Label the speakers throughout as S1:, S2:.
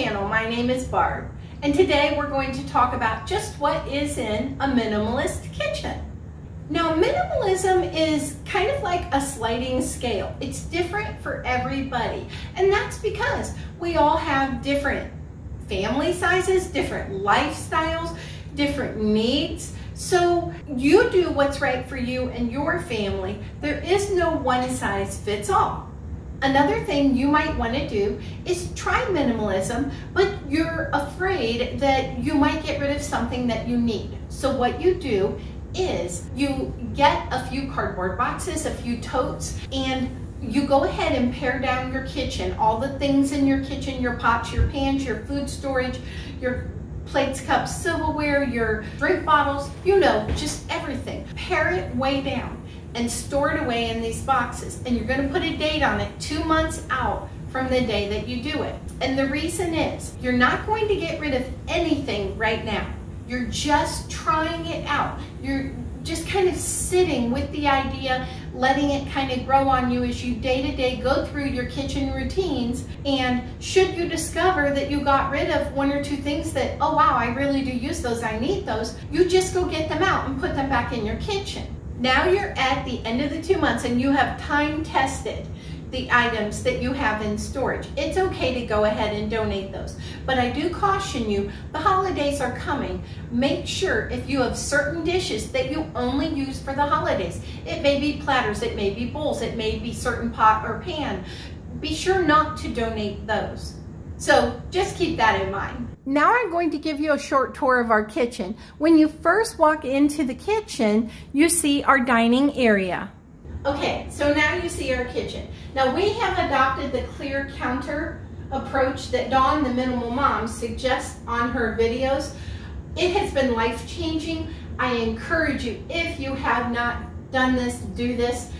S1: channel. My name is Barb, and today we're going to talk about just what is in a minimalist kitchen. Now, minimalism is kind of like a sliding scale. It's different for everybody, and that's because we all have different family sizes, different lifestyles, different needs. So you do what's right for you and your family. There is no one size fits all. Another thing you might want to do is try minimalism, but you're afraid that you might get rid of something that you need. So what you do is you get a few cardboard boxes, a few totes, and you go ahead and pare down your kitchen, all the things in your kitchen, your pots, your pans, your food storage, your plates, cups, silverware, your drink bottles, you know, just everything. Pare it way down and store it away in these boxes. And you're going to put a date on it 2 months out from the day that you do it. And the reason is you're not going to get rid of anything right now. You're just trying it out. You're just kind of sitting with the idea, letting it kind of grow on you as you day to day go through your kitchen routines. And should you discover that you got rid of 1 or 2 things that, oh wow, I really do use those, I need those, you just go get them out and put them back in your kitchen. Now you're at the end of the 2 months and you have time tested the items that you have in storage. It's okay to go ahead and donate those. But I do caution you, the holidays are coming. Make sure if you have certain dishes that you only use for the holidays. It may be platters, it may be bowls, it may be certain pot or pan. Be sure not to donate those. So just keep that in mind. Now I'm going to give you a short tour of our kitchen. When you first walk into the kitchen, you see our dining area. Okay, so now you see our kitchen. Now we have adopted the clear counter approach that Dawn, the Minimal Mom, suggests on her videos. It has been life-changing. I encourage you, if you have not done this, do this.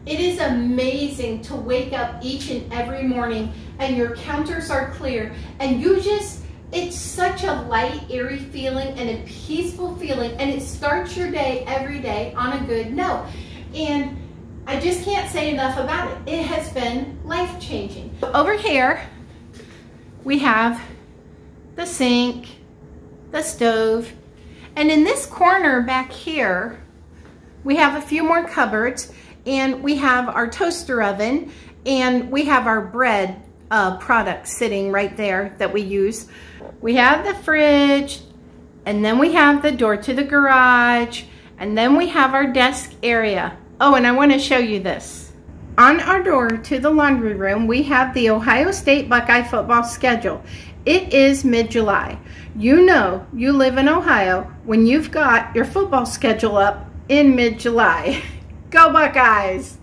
S1: It is amazing to wake up each and every morning and your counters are clear and you just, it's such a light, airy feeling and a peaceful feeling, and it starts your day every day on a good note. And I just can't say enough about it. It has been life-changing. Over here, we have the sink, the stove, and in this corner back here, we have a few more cupboards, and we have our toaster oven, and we have our bread products sitting right there that we use. We have the fridge, and then we have the door to the garage, and then we have our desk area. Oh, and I want to show you this. On our door to the laundry room, we have the Ohio State Buckeye football schedule. It is mid-July. You know you live in Ohio when you've got your football schedule up in mid-July. Go Buckeyes!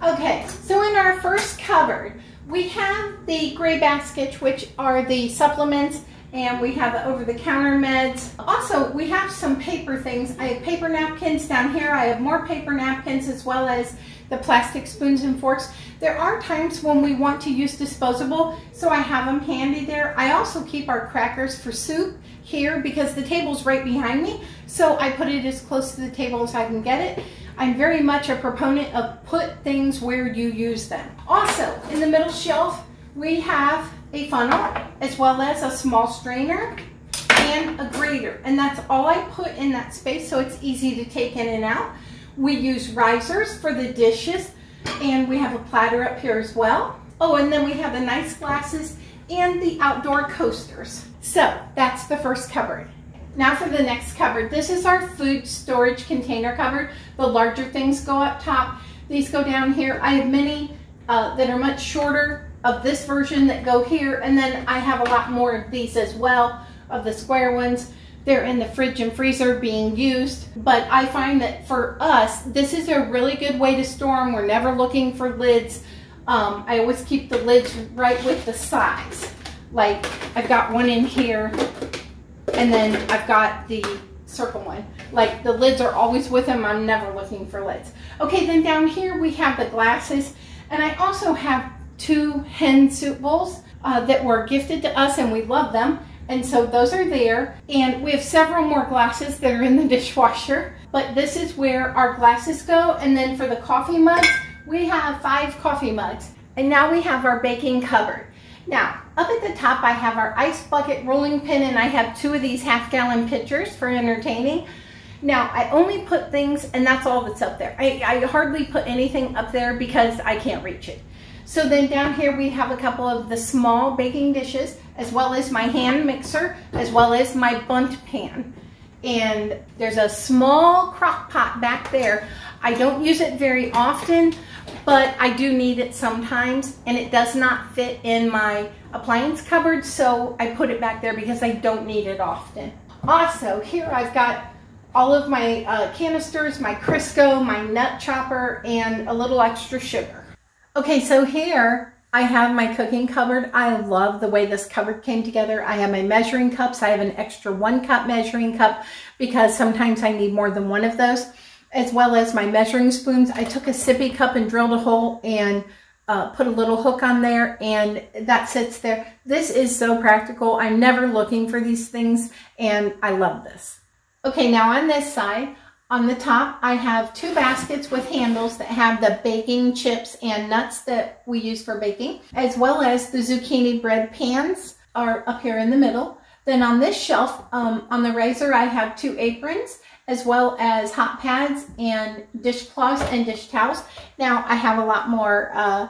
S1: Okay, so in our first cupboard, we have the gray baskets, which are the supplements, and we have the over-the-counter meds. Also, we have some paper things. I have paper napkins down here. I have more paper napkins as well as the plastic spoons and forks. There are times when we want to use disposable, so I have them handy there. I also keep our crackers for soup here because the table's right behind me, so I put it as close to the table as I can get it. I'm very much a proponent of put things where you use them. Also, in the middle shelf, we have a funnel as well as a small strainer and a grater, and that's all I put in that space so it's easy to take in and out. We use risers for the dishes, and we have a platter up here as well. Oh, and then we have the nice glasses and the outdoor coasters. So that's the first cupboard. Now for the next cupboard. This is our food storage container cupboard. The larger things go up top. These go down here. I have many that are much shorter of this version that go here, and then I have a lot more of these as well, of the square ones. They're in the fridge and freezer being used, but I find that for us, this is a really good way to store them. We're never looking for lids. I always keep the lids right with the size. Like, I've got one in here, and then I've got the circle one. Like, the lids are always with them. I'm never looking for lids. Okay, then down here we have the glasses, and I also have 2 hen soup bowls that were gifted to us, and we love them. And so those are there. And we have several more glasses that are in the dishwasher. But this is where our glasses go. And then for the coffee mugs, we have 5 coffee mugs. And now we have our baking cupboard. Now, up at the top, I have our ice bucket rolling pin, and I have 2 of these half-gallon pitchers for entertaining. Now, I only put things, and that's all that's up there. I hardly put anything up there because I can't reach it. So then down here we have a couple of the small baking dishes, as well as my hand mixer, as well as my bundt pan. And there's a small crock pot back there. I don't use it very often, but I do need it sometimes, and it does not fit in my appliance cupboard, so I put it back there because I don't need it often. Also, here I've got all of my canisters, my Crisco, my nut chopper, and a little extra sugar. Okay, so here I have my cooking cupboard. I love the way this cupboard came together. I have my measuring cups. I have an extra 1 cup measuring cup because sometimes I need more than one of those, as well as my measuring spoons. I took a sippy cup and drilled a hole and put a little hook on there, and that sits there. This is so practical. I'm never looking for these things, and I love this. Okay, now on this side, on the top, I have 2 baskets with handles that have the baking chips and nuts that we use for baking, as well as the zucchini bread pans are up here in the middle. Then on this shelf, on the razor, I have 2 aprons, as well as hot pads and dishcloths and dish towels. Now, I have a lot more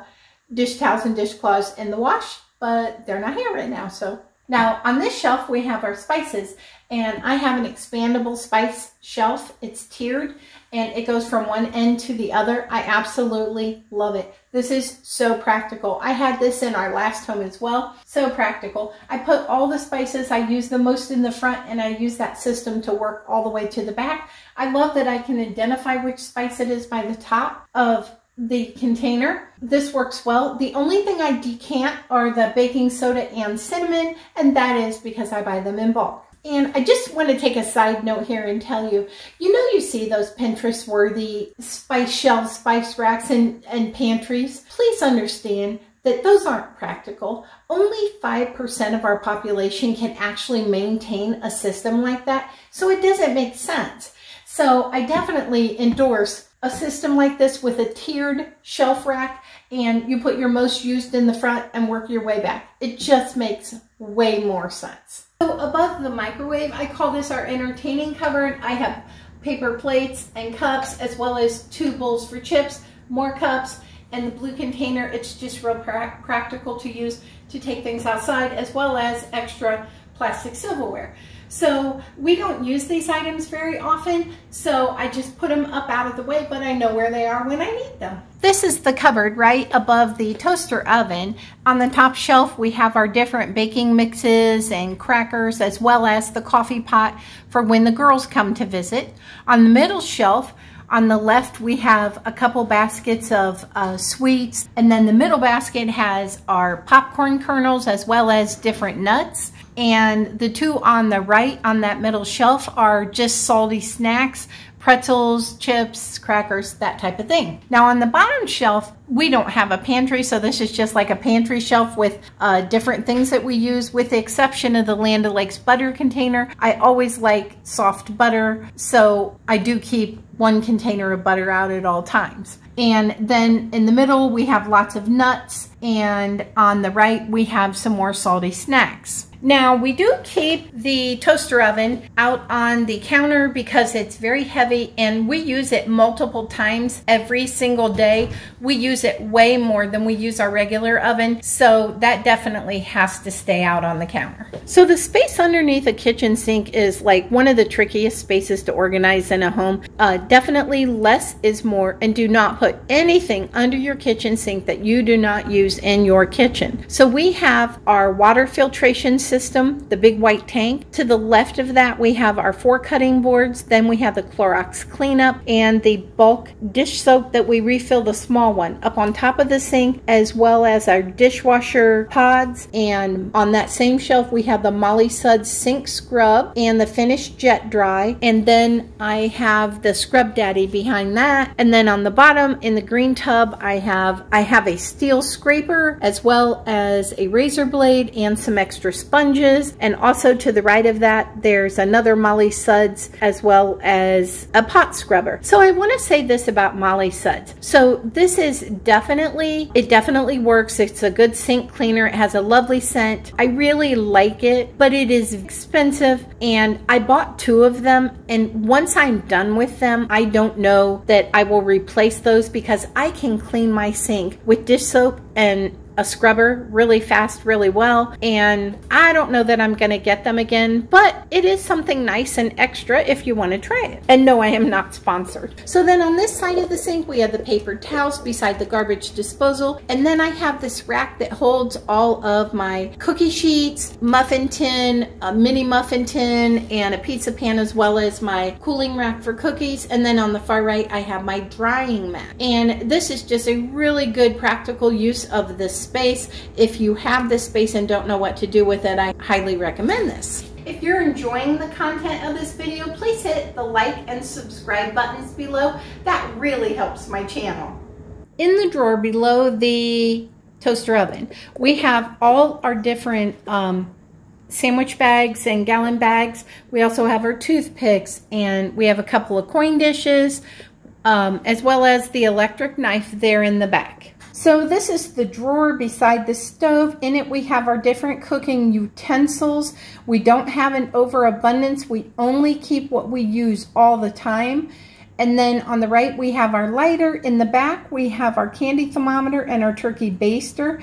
S1: dish towels and dishcloths in the wash, but they're not here right now. So now on this shelf, we have our spices, and I have an expandable spice shelf. It's tiered, and it goes from one end to the other. I absolutely love it. This is so practical. I had this in our last home as well. So practical. I put all the spices I use the most in the front, and I use that system to work all the way to the back. I love that I can identify which spice it is by the top of the container. This works well. The only thing I decant are the baking soda and cinnamon, and that is because I buy them in bulk. And I just want to take a side note here and tell you, you see those Pinterest-worthy spice shelves, spice racks, and pantries. Please understand that those aren't practical. Only 5% of our population can actually maintain a system like that, so it doesn't make sense. So I definitely endorse a system like this with a tiered shelf rack, and you put your most used in the front and work your way back. It just makes way more sense. So above the microwave, I call this our entertaining cupboard. I have paper plates and cups, as well as 2 bowls for chips, more cups, and the blue container. It's just real practical to use to take things outside, as well as extra plastic silverware. So we don't use these items very often, so I just put them up out of the way, but I know where they are when I need them. This is the cupboard right above the toaster oven. On the top shelf, we have our different baking mixes and crackers, as well as the coffee pot for when the girls come to visit. On the middle shelf, on the left, we have a couple baskets of sweets, and then the middle basket has our popcorn kernels as well as different nuts. And the 2 on the right on that middle shelf are just salty snacks, pretzels, chips, crackers, that type of thing. Now on the bottom shelf, we don't have a pantry, so this is just like a pantry shelf with different things that we use, with the exception of the Land O'Lakes butter container. I always like soft butter, so I do keep 1 container of butter out at all times. And then in the middle, we have lots of nuts, and on the right, we have some more salty snacks. Now, we do keep the toaster oven out on the counter because it's very heavy, and we use it multiple times every single day. We use it way more than we use our regular oven, so that definitely has to stay out on the counter. So the space underneath a kitchen sink is like one of the trickiest spaces to organize in a home. Definitely less is more, and do not put anything under your kitchen sink that you do not use in your kitchen. So we have our water filtration system, the big white tank. To the left of that, we have our 4 cutting boards. Then we have the Clorox cleanup and the bulk dish soap that we refill, the small one, up on top of the sink, as well as our dishwasher pods. And on that same shelf, we have the Molly Suds sink scrub and the Finish Jet Dry. And then I have the Scrub Daddy behind that. And then on the bottom in the green tub, I have a steel scraper, as well as a razor blade and some extra sponge sponges, and also to the right of that there's another Molly Suds as well as a pot scrubber. So I want to say this about Molly Suds. So this is definitely works. It's a good sink cleaner. It has a lovely scent. I really like it, but it is expensive, and I bought 2 of them, and once I'm done with them, I don't know that I will replace those because I can clean my sink with dish soap and a scrubber really fast, really well, and I don't know that I'm gonna get them again, but it is something nice and extra if you want to try it. And no, I am not sponsored. So then on this side of the sink, we have the paper towels beside the garbage disposal, and then I have this rack that holds all of my cookie sheets, muffin tin, a mini muffin tin, and a pizza pan, as well as my cooling rack for cookies. And then on the far right, I have my drying mat. And this is just a really good practical use of this space. If you have this space and don't know what to do with it, I highly recommend this. If you're enjoying the content of this video, please hit the like and subscribe buttons below. That really helps my channel. In the drawer below the toaster oven, we have all our different sandwich bags and gallon bags. We also have our toothpicks, and we have a couple of coin dishes, as well as the electric knife there in the back. So this is the drawer beside the stove. In it we have our different cooking utensils. We don't have an overabundance. We only keep what we use all the time. And then on the right we have our lighter. In the back we have our candy thermometer and our turkey baster.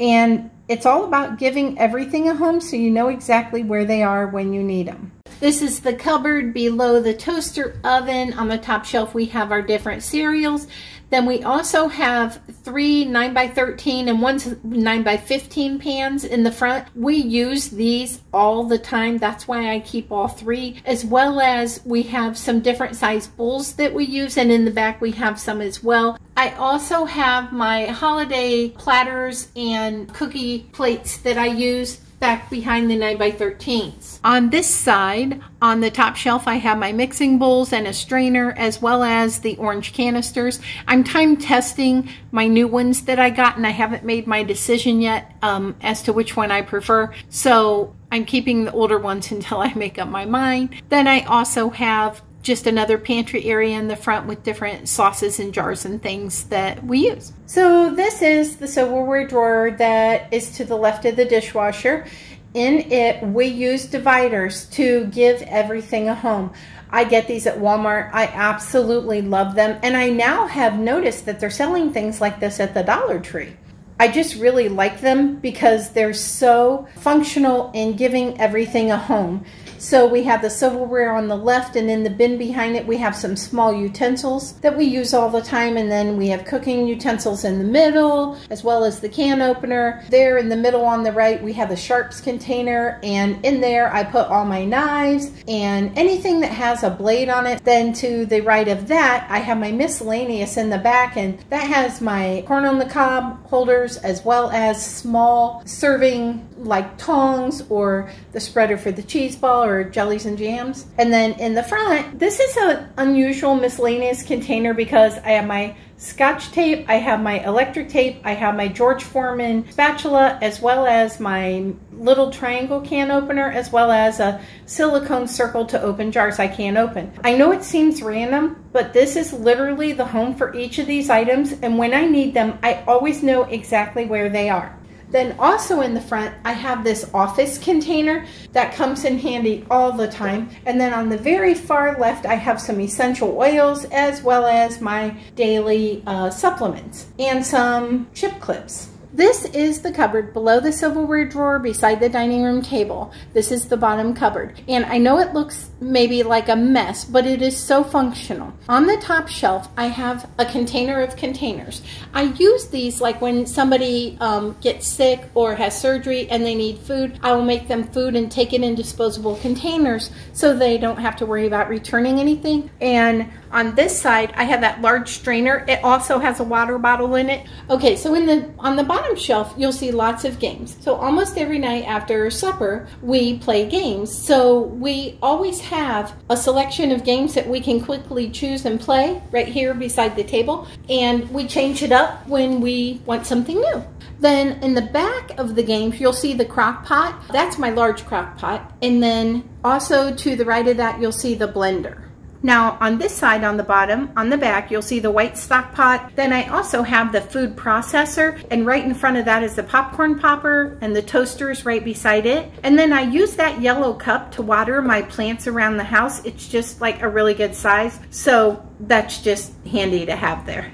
S1: And it's all about giving everything a home so you know exactly where they are when you need them. This is the cupboard below the toaster oven. On the top shelf we have our different cereals. Then we also have 3 9x13 and 1 9x15 pans in the front. We use these all the time. That's why I keep all 3, as well as we have some different size bowls that we use, and in the back we have some as well. I also have my holiday platters and cookie plates that I use back behind the 9x13s. On this side, on the top shelf, I have my mixing bowls and a strainer, as well as the orange canisters. I'm time testing my new ones that I got, and I haven't made my decision yet as to which one I prefer. So I'm keeping the older ones until I make up my mind. Then I also have just another pantry area in the front with different sauces and jars and things that we use. So this is the silverware drawer that is to the left of the dishwasher. In it, we use dividers to give everything a home. I get these at Walmart. I absolutely love them. And I now have noticed that they're selling things like this at the Dollar Tree. I just really like them because they're so functional in giving everything a home. So we have the silverware on the left, and in the bin behind it we have some small utensils that we use all the time, and then we have cooking utensils in the middle, as well as the can opener. There in the middle on the right we have a sharps container, and in there I put all my knives and anything that has a blade on it. Then to the right of that I have my miscellaneous in the back, and that has my corn on the cob holders, as well as small serving like tongs or the spreader for the cheese ball or jellies and jams. And then in the front, this is an unusual miscellaneous container because I have my Scotch tape, I have my electric tape, I have my George Foreman spatula, as well as my little triangle can opener, as well as a silicone circle to open jars I can't open. I know it seems random, but this is literally the home for each of these items, and when I need them, I always know exactly where they are. Then also in the front, I have this office container that comes in handy all the time. And then on the very far left, I have some essential oils, as well as my daily supplements and some chip clips. This is the cupboard below the silverware drawer beside the dining room table. This is the bottom cupboard. And I know it looks maybe like a mess, but it is so functional. On the top shelf, I have a container of containers. I use these like when somebody gets sick or has surgery and they need food. I will make them food and take it in disposable containers so they don't have to worry about returning anything. And on this side, I have that large strainer. It also has a water bottle in it. Okay, so on the bottom shelf, you'll see lots of games. So almost every night after supper, we play games. So we always have a selection of games that we can quickly choose and play right here beside the table. And we change it up when we want something new. Then in the back of the games, you'll see the crock pot. That's my large crock pot. And then also to the right of that, you'll see the blender. Now on this side, on the bottom, on the back, you'll see the white stock pot. Then I also have the food processor, and right in front of that is the popcorn popper, and the toaster is right beside it. And then I use that yellow cup to water my plants around the house. It's just like a really good size, so that's just handy to have there.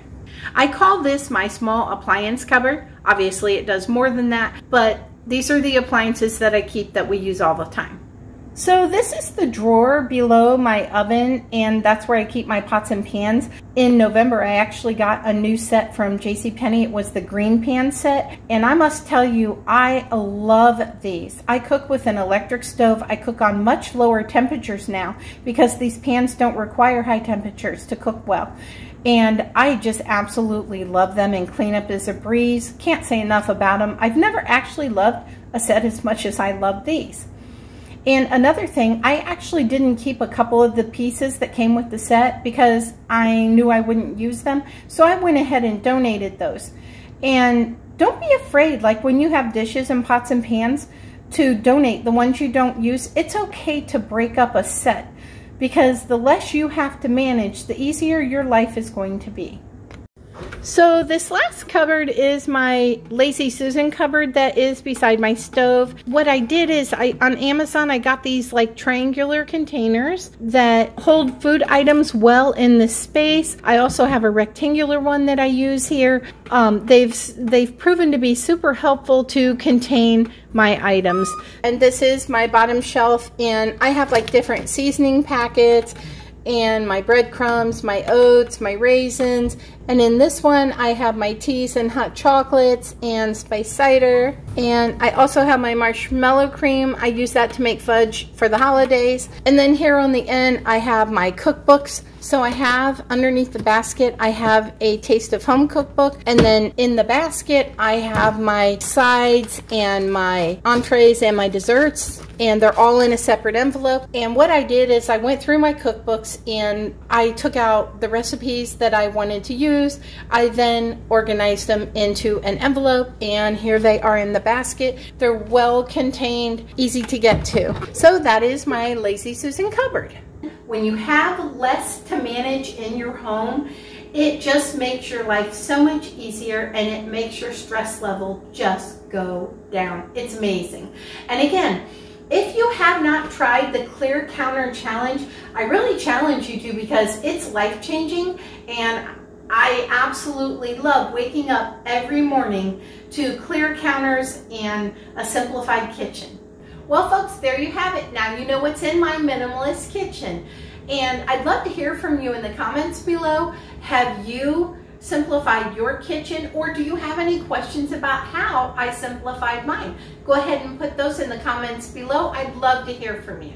S1: I call this my small appliance cupboard. Obviously it does more than that, but these are the appliances that I keep that we use all the time. So this is the drawer below my oven, and that's where I keep my pots and pans. In November, I actually got a new set from JCPenney. It was the green pan set, and I must tell you, I love these. I cook with an electric stove. I cook on much lower temperatures now because these pans don't require high temperatures to cook well. And I just absolutely love them, and cleanup is a breeze. Can't say enough about them. I've never actually loved a set as much as I love these. And another thing, I actually didn't keep a couple of the pieces that came with the set because I knew I wouldn't use them. So I went ahead and donated those. And don't be afraid, like when you have dishes and pots and pans, to donate the ones you don't use. It's okay to break up a set because the less you have to manage, the easier your life is going to be. So this last cupboard is my Lazy Susan cupboard that is beside my stove. What I did is on Amazon I got these like triangular containers that hold food items well in this space. I also have a rectangular one that I use here. They've proven to be super helpful to contain my items. And this is my bottom shelf, and I have like different seasoning packets and my breadcrumbs, my oats, my raisins, and in this one I have my teas and hot chocolates and spiced cider, and I also have my marshmallow cream. I use that to make fudge for the holidays. And then here on the end I have my cookbooks. So I have underneath the basket I have a Taste of Home cookbook, and then in the basket I have my sides and my entrees and my desserts, and they're all in a separate envelope. And what I did is I went through my cookbooks and I took out the recipes that I wanted to use. I then organized them into an envelope, and here they are in the basket. They're well contained, easy to get to. So that is my Lazy Susan cupboard. When you have less to manage in your home, it just makes your life so much easier, and it makes your stress level just go down. It's amazing. And again, if you have not tried the Clear Counter Challenge, I really challenge you to, because it's life-changing, and I absolutely love waking up every morning to clear counters and a simplified kitchen. Well, folks, there you have it. Now you know what's in my minimalist kitchen. And I'd love to hear from you in the comments below. Have you simplified your kitchen, or do you have any questions about how I simplified mine? Go ahead and put those in the comments below. I'd love to hear from you.